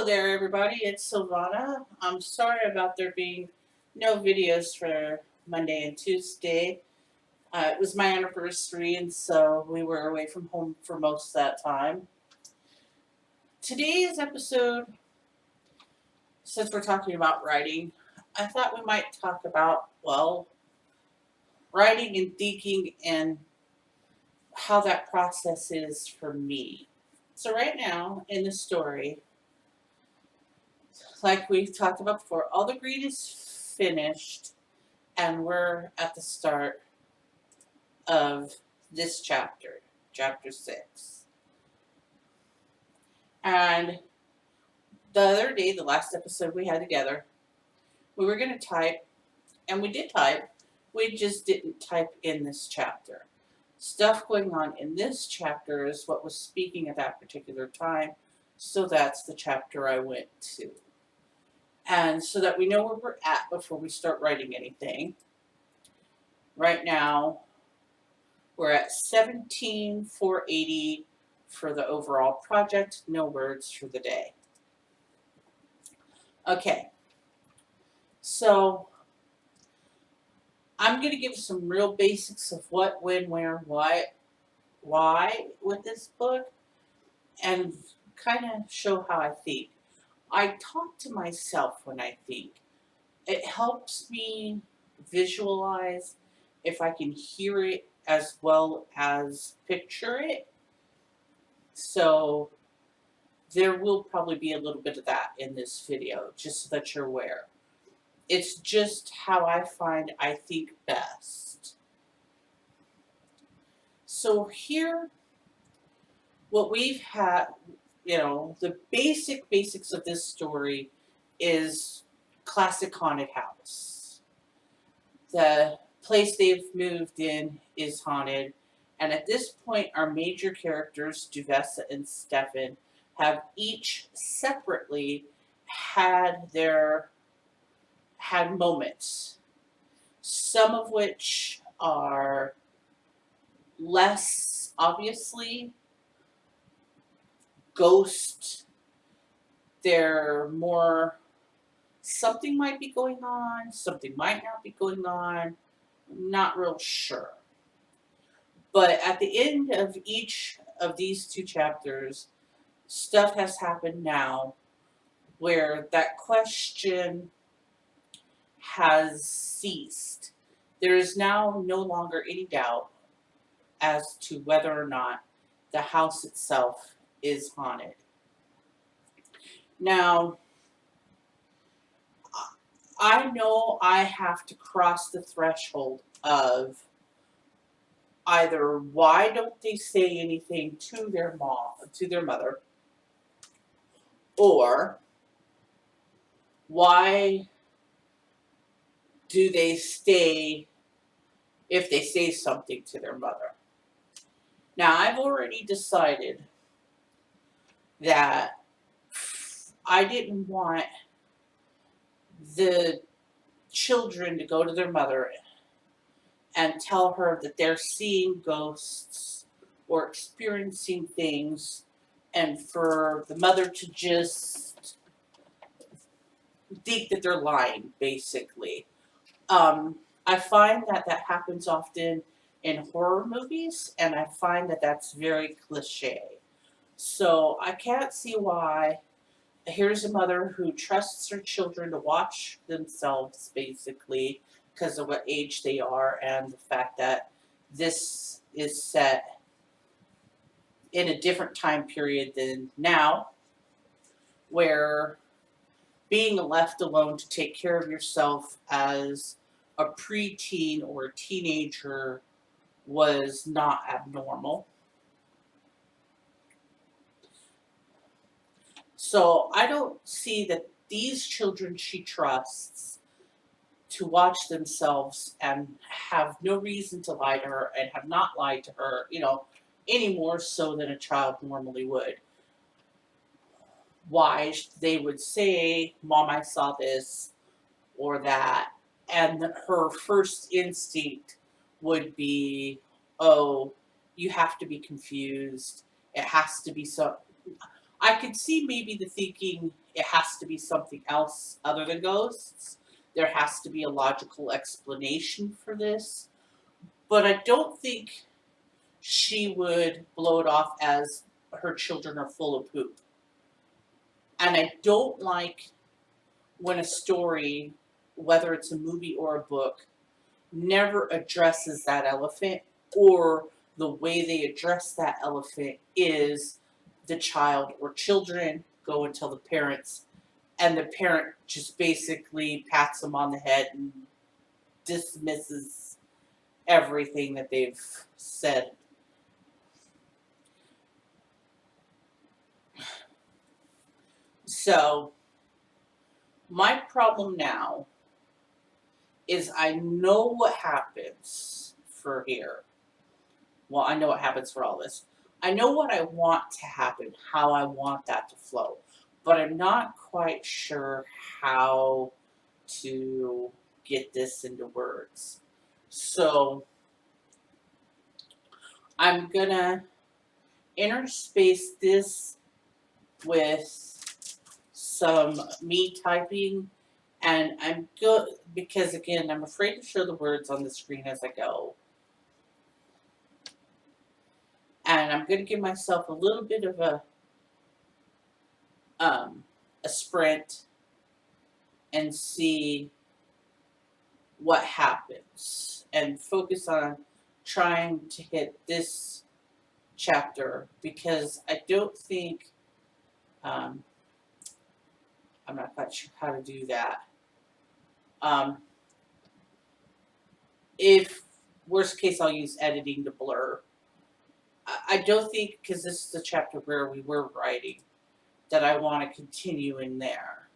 Hello there, everybody. It's Silvana. I'm sorry about there being no videos for Monday and Tuesday. It was my anniversary, and so we were away from home for most of that time. Today's episode, since we're talking about writing, I thought we might talk about, well, writing and thinking and how that process is for me. So, right now in the story, like we've talked about before, all the green is finished, and we're at the start of this chapter, chapter 6. And the other day, the last episode we had together, we were going to type, and we did type, we just didn't type in this chapter. Stuff going on in this chapter is what was speaking at that particular time, so that's the chapter I went to. And so that we know where we're at before we start writing anything. Right now, we're at 17,480 for the overall project. No words for the day. Okay, so I'm going to give some real basics of what, when, where, why with this book, and kind of show how I think. I talk to myself when I think. It helps me visualize if I can hear it as well as picture it. So there will probably be a little bit of that in this video, just so that you're aware. It's just how I find I think best. So here, what we've had, the basics of this story is classic haunted house. The place they've moved in is haunted. And at this point, our major characters, Duvessa and Stefan, have each separately had moments, some of which are less obviously ghost. They're more something might be going on, something might not be going on. I'm not real sure. But at the end of each of these two chapters, stuff has happened now where that question has ceased. There is now no longer any doubt as to whether or not the house itself is haunted. Now, I know I have to cross the threshold of either why don't they say anything to their mother, or why do they stay if they say something to their mother. Now, I've already decided that I didn't want the children to go to their mother and tell her that they're seeing ghosts or experiencing things, and for the mother to just think that they're lying, basically. I find that happens often in horror movies, and I find that that's very cliche. So I can't see why. Here's a mother who trusts her children to watch themselves, basically, because of what age they are and the fact that this is set in a different time period than now, where being left alone to take care of yourself as a preteen or a teenager was not abnormal. So I don't see that these children she trusts to watch themselves and have no reason to lie to her and have not lied to her, any more so than a child normally would. Why they would say, Mom, I saw this or that, and her first instinct would be, oh, you have to be confused. It has to be so. I could see maybe the thinking it has to be something else other than ghosts. There has to be a logical explanation for this. But I don't think she would blow it off as her children are full of poop. And I don't like when a story, whether it's a movie or a book, never addresses that elephant, or the way they address that elephant is the child or children go and tell the parents, and the parent just basically pats them on the head and dismisses everything that they've said. So, my problem now is I know what happens for here. Well, I know what happens for all this. I know what I want to happen, how I want that to flow, but I'm not quite sure how to get this into words. So I'm gonna interspace this with some me typing, and I'm good because again, I'm afraid to show the words on the screen as I go. And I'm going to give myself a little bit of a sprint and see what happens, and focus on trying to hit this chapter, because I don't think I'm not quite sure how to do that. If worst case, I'll use editing to blur. I don't think, because this is the chapter where we were writing, that I want to continue in there.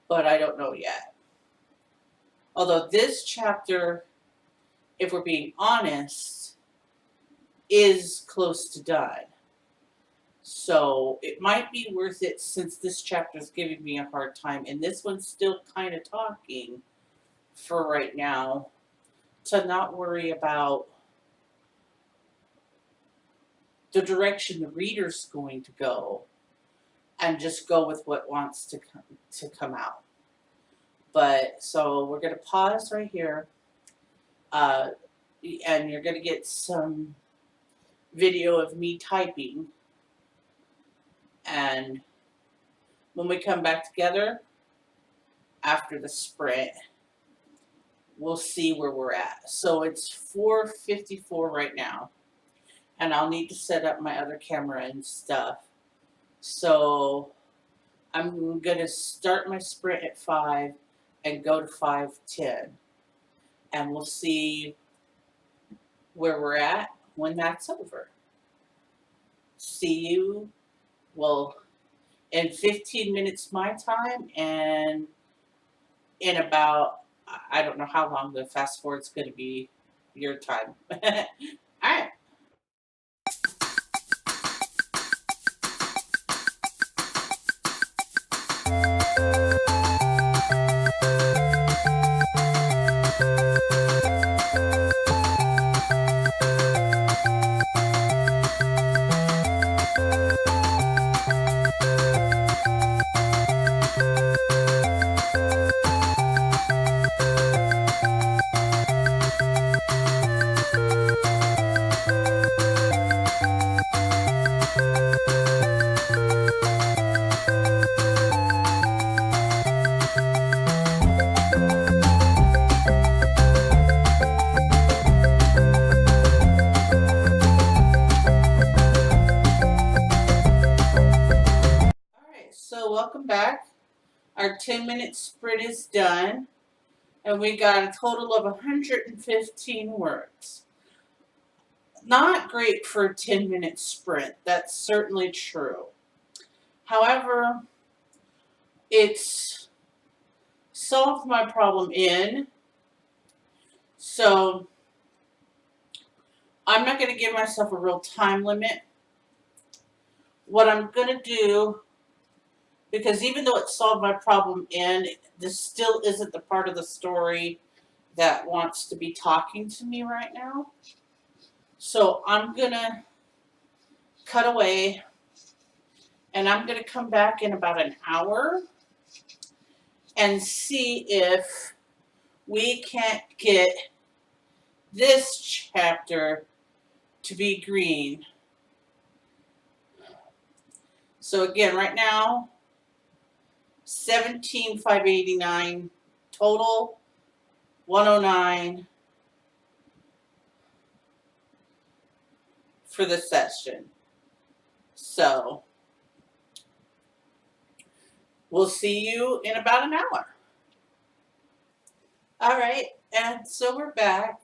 But I don't know yet. Although this chapter, if we're being honest, is close to done. So it might be worth it, since this chapter is giving me a hard time, and this one's still kind of talking for right now, to not worry about the direction the reader's going to go, and just go with what wants to come out. But so we're going to pause right here, and you're going to get some video of me typing, and when we come back together after the sprint, we'll see where we're at. So it's 4:54 right now, and I'll need to set up my other camera and stuff. So I'm going to start my sprint at 5 and go to 5:10, and we'll see where we're at when that's over. See you, well, in 15 minutes my time, and in about, I don't know how long the fast forward's going to be your time. All right. So welcome back. Our 10-minute sprint is done, and we got a total of 115 words. Not great for a 10-minute sprint, that's certainly true. However, it's solved my problem so I'm not going to give myself a real time limit. What I'm going to do, because even though it solved my problem this still isn't the part of the story that wants to be talking to me right now. So I'm going to cut away And I'm going to come back in about an hour and see if we can't get this chapter to be green. So again, right now, 17,589 total, 109 for the session. So we'll see you in about an hour. All right, and so we're back.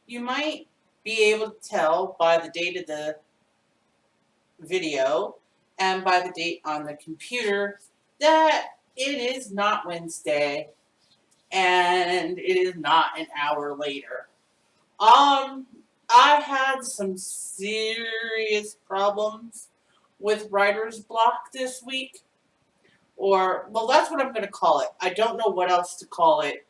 You might be able to tell by the date of the video and by the date on the computer that it is not Wednesday and it is not an hour later. I had some serious problems with writer's block this week. Or, well, that's what I'm going to call it. I don't know what else to call it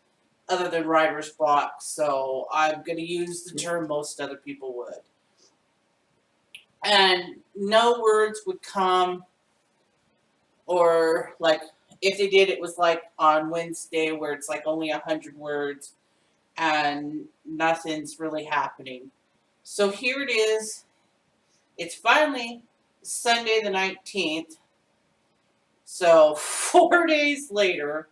other than writer's block, so I'm going to use the term most other people would. And no words would come, or like, if they did, it was like on Wednesday where it's like only 100 words and nothing's really happening. So here it is. It's finally Sunday the 19th. So 4 days later,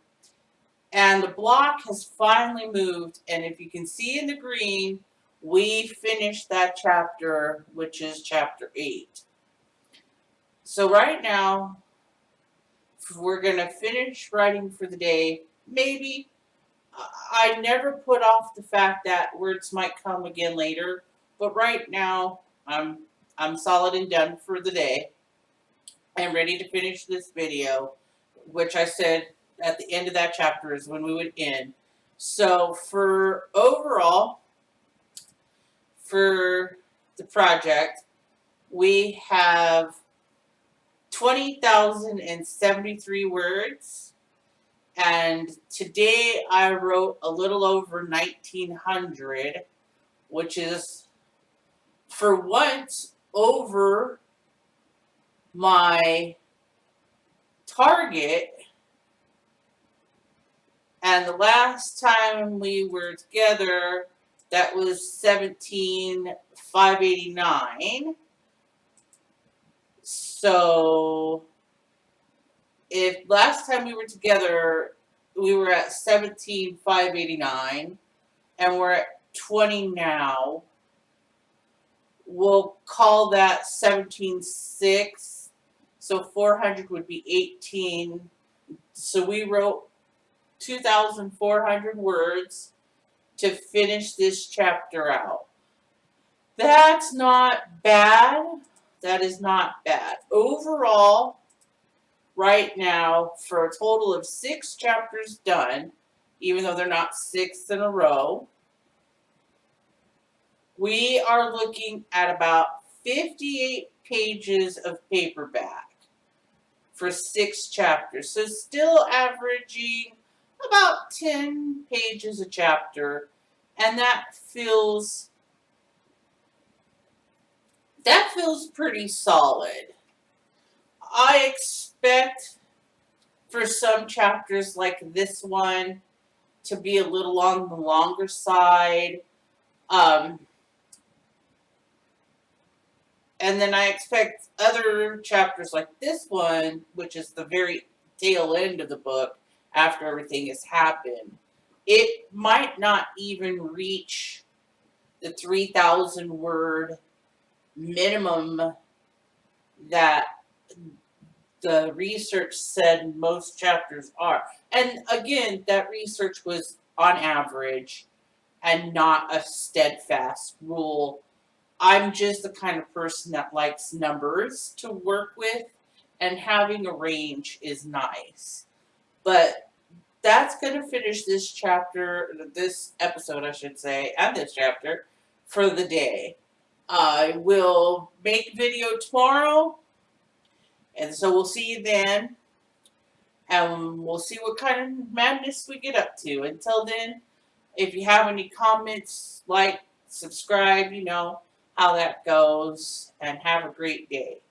and the block has finally moved. And if you can see in the green, we finished that chapter, which is chapter 8. So right now, we're going to finish writing for the day. Maybe. I never put off the fact that words might come again later. But right now, I'm solid and done for the day. I'm ready to finish this video, which I said at the end of that chapter is when we would end. So for overall, for the project, we have 20,073 words. And today I wrote a little over 1,900, which is for once over my target. And the last time we were together, that was 17,589. So if last time we were together, we were at 17,589, and we're at 20 now, we'll call that 17,600. So 400 would be 18. So we wrote 2,400 words to finish this chapter out. That's not bad. That is not bad. Overall, right now, for a total of 6 chapters done, even though they're not 6 in a row, we are looking at about 58 pages of paperback for 6 chapters. So still averaging about 10 pages a chapter, and that feels pretty solid. I expect for some chapters like this one to be a little on the longer side. And then I expect other chapters like this one, which is the very tail end of the book after everything has happened, it might not even reach the 3,000 word minimum that the research said most chapters are. And again, that research was on average and not a steadfast rule. I'm just the kind of person that likes numbers to work with, and having a range is nice. But that's going to finish this chapter, this episode, I should say, and this chapter for the day. I will make a video tomorrow, and so we'll see you then, and we'll see what kind of madness we get up to. Until then, if you have any comments, like, subscribe, you know how that goes, and have a great day.